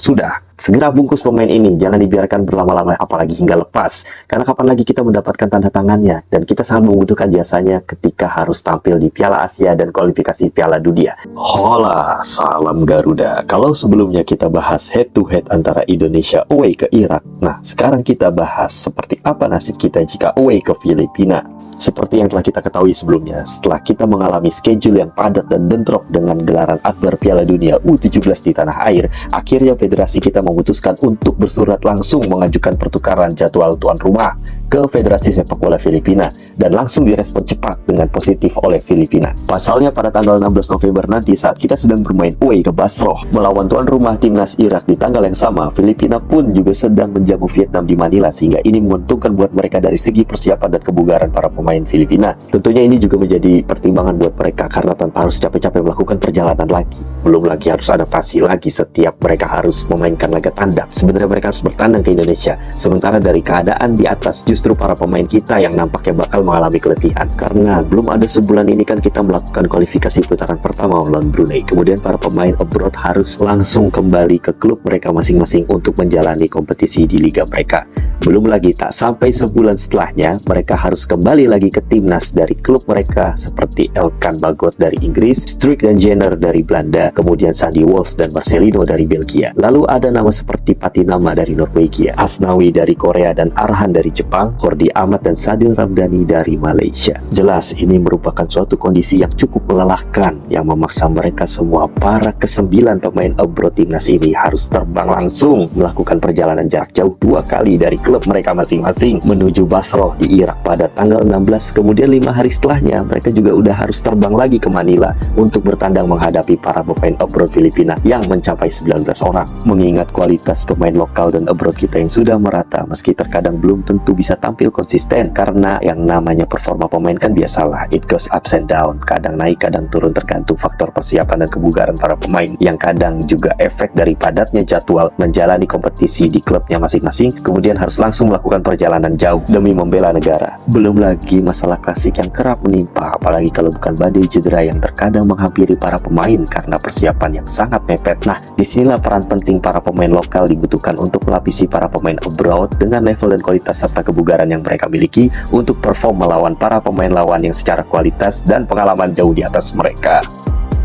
Sudah, segera bungkus pemain ini, jangan dibiarkan berlama-lama apalagi hingga lepas. Karena kapan lagi kita mendapatkan tanda tangannya, dan kita sangat membutuhkan jasanya ketika harus tampil di Piala Asia dan kualifikasi Piala Dunia. Hola, salam Garuda. Kalau sebelumnya kita bahas head to head antara Indonesia away ke Irak, nah sekarang kita bahas seperti apa nasib kita jika away ke Filipina. Seperti yang telah kita ketahui sebelumnya, setelah kita mengalami schedule yang padat dan bentrok dengan gelaran akbar Piala Dunia U17 di tanah air, akhirnya federasi kita memutuskan untuk bersurat langsung mengajukan pertukaran jadwal tuan rumah ke Federasi Sepak Bola Filipina, dan langsung direspon cepat dengan positif oleh Filipina. Pasalnya pada tanggal 16 November nanti saat kita sedang bermain away ke Basrah melawan tuan rumah timnas Irak di tanggal yang sama, Filipina pun juga sedang menjamu Vietnam di Manila, sehingga ini menguntungkan buat mereka dari segi persiapan dan kebugaran para pemain Filipina. Tentunya ini juga menjadi pertimbangan buat mereka karena tanpa harus capek-capek melakukan perjalanan lagi, belum lagi harus adaptasi lagi setiap mereka harus memainkan laga tandang. Sebenarnya mereka harus bertandang ke Indonesia, sementara dari keadaan di atas justru para pemain kita yang nampaknya bakal mengalami keletihan karena belum ada sebulan ini kan kita melakukan kualifikasi putaran pertama melawan Brunei. Kemudian para pemain abroad harus langsung kembali ke klub mereka masing-masing untuk menjalani kompetisi di liga mereka. Belum lagi tak sampai sebulan setelahnya mereka harus kembali lagi ke timnas dari klub mereka seperti Elkan Bagot dari Inggris, Struijk dan Jenner dari Belanda, kemudian Sandy Walsh dan Marcelino dari Belgia. Lalu ada nama seperti Patinama dari Norwegia, Asnawi dari Korea dan Arhan dari Jepang, Hordi Ahmad dan Sadil Ramdhani dari Malaysia. Jelas ini merupakan suatu kondisi yang cukup melelahkan yang memaksa mereka semua para ke-9 pemain abroad timnas ini harus terbang langsung melakukan perjalanan jarak jauh 2 kali dari klub mereka masing-masing menuju Basrah di Irak pada tanggal 16. Kemudian 5 hari setelahnya mereka juga udah harus terbang lagi ke Manila untuk bertandang menghadapi para pemain abroad Filipina yang mencapai 19 orang. Mengingat kualitas pemain lokal dan abroad kita yang sudah merata, meski terkadang belum tentu bisa tampil konsisten karena yang namanya performa pemain kan biasalah, it goes ups and down, kadang naik kadang turun tergantung faktor persiapan dan kebugaran para pemain yang kadang juga efek dari padatnya jadwal menjalani kompetisi di klubnya masing-masing, kemudian harus langsung melakukan perjalanan jauh demi membela negara. Belum lagi masalah klasik yang kerap menimpa, apalagi kalau bukan badai cedera yang terkadang menghampiri para pemain karena persiapan yang sangat mepet. Nah, disinilah peran penting para pemain lokal dibutuhkan untuk melapisi para pemain abroad dengan level dan kualitas serta kebugaran yang mereka miliki untuk perform melawan para pemain lawan yang secara kualitas dan pengalaman jauh di atas mereka.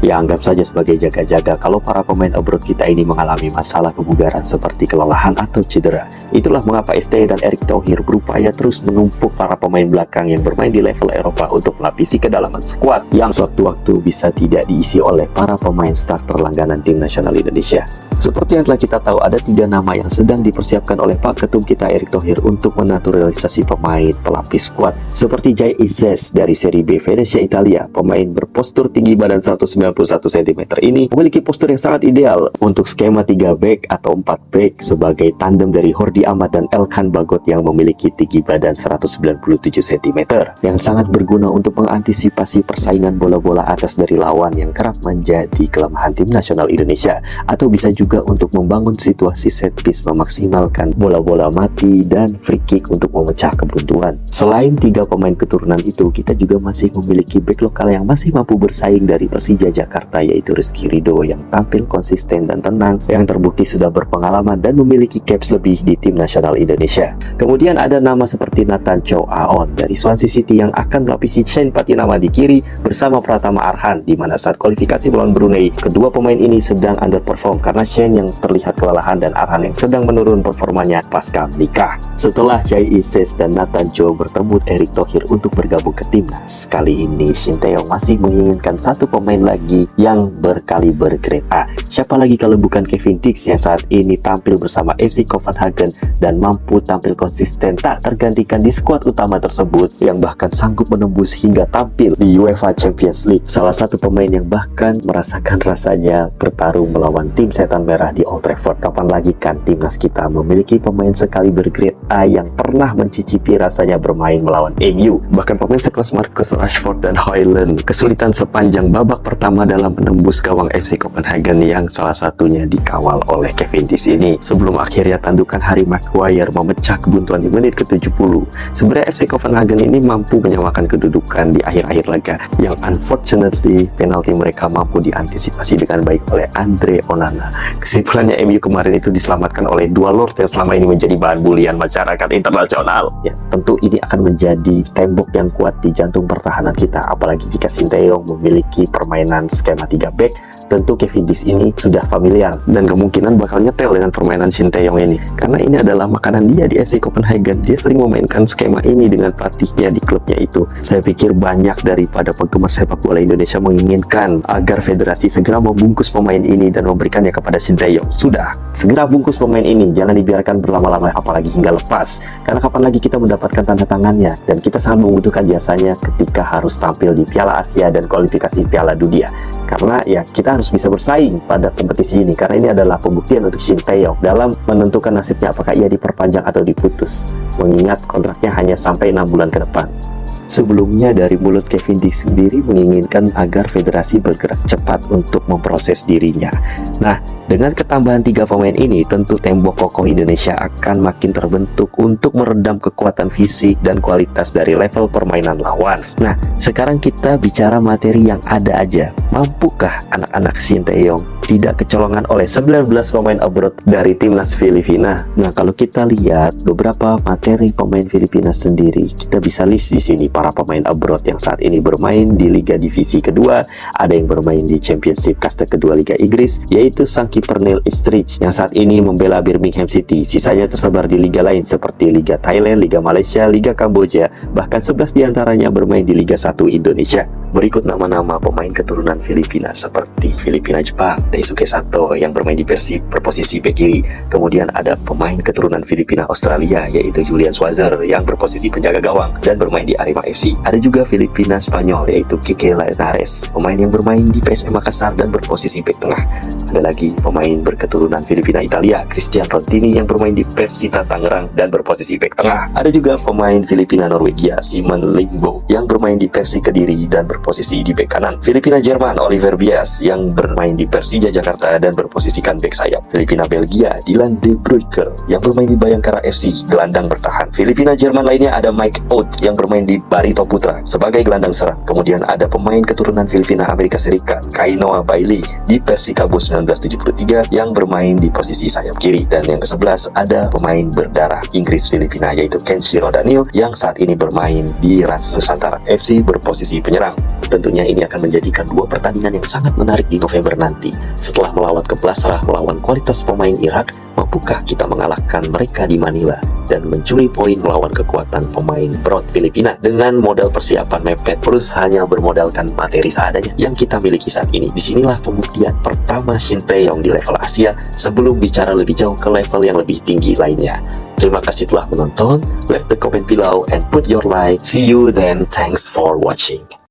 Ya, anggap saja sebagai jaga-jaga kalau para pemain abroad kita ini mengalami masalah kebugaran seperti kelelahan atau cedera. Itulah mengapa STY dan Erick Thohir berupaya terus menumpuk para pemain belakang yang bermain di level Eropa untuk melapisi kedalaman skuad yang sewaktu-waktu bisa tidak diisi oleh para pemain starter langganan tim nasional Indonesia. Seperti yang telah kita tahu, ada 3 nama yang sedang dipersiapkan oleh Pak Ketum kita Erick Thohir untuk menaturalisasi pemain pelapis skuad seperti Jai Izzes dari Serie B Venezia Italia. Pemain berpostur tinggi badan 191 cm ini memiliki postur yang sangat ideal untuk skema 3 back atau 4 back sebagai tandem dari Hordi Ahmad dan Elkan Bagot yang memiliki tinggi badan 197 cm yang sangat berguna untuk mengantisipasi persaingan bola-bola atas dari lawan yang kerap menjadi kelemahan tim nasional Indonesia, atau bisa juga untuk membangun situasi set piece, memaksimalkan bola-bola mati dan free kick untuk memecah kebuntuan. Selain 3 pemain keturunan itu, kita juga masih memiliki back lokal yang masih mampu bersaing dari Persija Jakarta, yaitu Rizky Ridho yang tampil konsisten dan tenang, yang terbukti sudah berpengalaman dan memiliki caps lebih di tim nasional Indonesia. Kemudian ada nama seperti Nathan Chow Aon dari Swansea City yang akan melapisi Shane Patinama di kiri bersama Pratama Arhan, di mana saat kualifikasi melawan Brunei, kedua pemain ini sedang underperform karena Shane yang terlihat kelelahan dan Arhan yang sedang menurun performanya pasca menikah. Setelah Jai Izzes dan Nathan Chow bertemu Erick Thohir untuk bergabung ke timnas, kali ini Shin Tae-yong masih menginginkan satu pemain lagi yang berkaliber grade A. Siapa lagi kalau bukan Kevin Dix yang saat ini tampil bersama FC Copenhagen dan mampu tampil konsisten tak tergantikan di skuad utama tersebut, yang bahkan sanggup menembus hingga tampil di UEFA Champions League. Salah satu pemain yang bahkan merasakan rasanya bertarung melawan tim setan merah di Old Trafford. Kapan lagi kan timnas kita memiliki pemain sekaliber grade A yang pernah mencicipi rasanya bermain melawan MU. Bahkan pemain sekelas Marcus Rashford dan Højlund kesulitan sepanjang babak pertama dalam menembus gawang FC Copenhagen yang salah satunya dikawal oleh Kevin Dix ini, sebelum akhirnya tandukan Harry Maguire memecah kebuntuan di menit ke-70. Sebenarnya FC Copenhagen ini mampu menyamakan kedudukan di akhir-akhir laga yang unfortunately penalti mereka mampu diantisipasi dengan baik oleh Andre Onana. Kesimpulannya MU kemarin itu diselamatkan oleh dua Lord yang selama ini menjadi bahan bulian masyarakat internasional. Ya, tentu ini akan menjadi tembok yang kuat di jantung pertahanan kita. Apalagi jika Sinteyong memiliki permainan skema 3 back, tentu Kevin Diaz ini sudah familiar dan kemungkinan bakal nyetel dengan permainan Sinteyong ini. Karena ini adalah makanan dia di FC Copenhagen. Dia sering memainkan skema ini dengan pelatihnya di klubnya itu. Saya pikir banyak daripada penggemar sepak bola Indonesia menginginkan agar federasi segera membungkus pemain ini dan memberikannya kepada Sinteyong. Sudah, segera bungkus pemain ini, jangan dibiarkan berlama-lama apalagi hingga lepas. Karena kapan lagi kita mendapatkan tanda tangannya, dan kita sangat membutuhkan jasanya ketika harus tampil di Piala Asia dan kualifikasi Piala Dunia. Karena ya kita harus bisa bersaing pada kompetisi ini, karena ini adalah pembuktian untuk Sinteyong dalam menentukan nasibnya apakah ia diperpanjang atau diputus, mengingat kontraknya hanya sampai 6 bulan ke depan. Sebelumnya dari mulut Kevin Diaz sendiri menginginkan agar federasi bergerak cepat untuk memproses dirinya. Nah, dengan ketambahan 3 pemain ini, tentu tembok kokoh Indonesia akan makin terbentuk untuk meredam kekuatan fisik dan kualitas dari level permainan lawan. Nah, sekarang kita bicara materi yang ada aja. Mampukah anak-anak Sinteyong tidak kecolongan oleh 19 pemain abroad dari timnas Filipina? Nah, kalau kita lihat beberapa materi pemain Filipina sendiri, kita bisa list di sini para pemain abroad yang saat ini bermain di Liga Divisi Kedua, ada yang bermain di Championship Kasta Kedua Liga Inggris, yaitu sang kiper Neil Eastridge yang saat ini membela Birmingham City. Sisanya tersebar di liga lain seperti Liga Thailand, Liga Malaysia, Liga Kamboja, bahkan 11 diantaranya bermain di Liga 1 Indonesia. Berikut nama-nama pemain keturunan Filipina seperti Filipina Jepang, Daisuke Sato yang bermain di Persib berposisi bek kiri. Kemudian ada pemain keturunan Filipina Australia yaitu Julian Schwarzer yang berposisi penjaga gawang dan bermain di Arema FC. Ada juga Filipina Spanyol yaitu Kike Lainares, pemain yang bermain di PSM Makassar dan berposisi bek tengah. Ada lagi pemain berketurunan Filipina Italia, Christian Rontini yang bermain di Persita Tangerang dan berposisi bek tengah. Ada juga pemain Filipina Norwegia, Simon Lingbo yang bermain di Persi Kediri dan berposisi di bek kanan. Filipina Jerman, Oliver Bias yang bermain di Persija Jakarta dan berposisikan bek sayap. Filipina Belgia, Dylan De Bruyker yang bermain di Bayangkara FC, gelandang bertahan. Filipina Jerman lainnya ada Mike Oates yang bermain di Barito Putra sebagai gelandang serang. Kemudian ada pemain keturunan Filipina Amerika Serikat, Kainoa Bailey di Persikabo 1973 yang bermain di posisi sayap kiri. Dan yang ke-11 ada pemain berdarah Inggris Filipina yaitu Kenshiro Daniel yang saat ini bermain di Rans Nusantara FC berposisi penyerang. Tentunya ini akan menjadikan 2 pertandingan yang sangat menarik di November nanti. Setelah melawan ke Basrah melawan kualitas pemain Irak, mampukah kita mengalahkan mereka di Manila dan mencuri poin melawan kekuatan pemain Broad Filipina dengan modal persiapan mepet plus hanya bermodalkan materi seadanya yang kita miliki saat ini. Disinilah pembuktian pertama Sinteyong di level Asia sebelum bicara lebih jauh ke level yang lebih tinggi lainnya. Terima kasih telah menonton, leave the comment below and put your like. See you then, thanks for watching.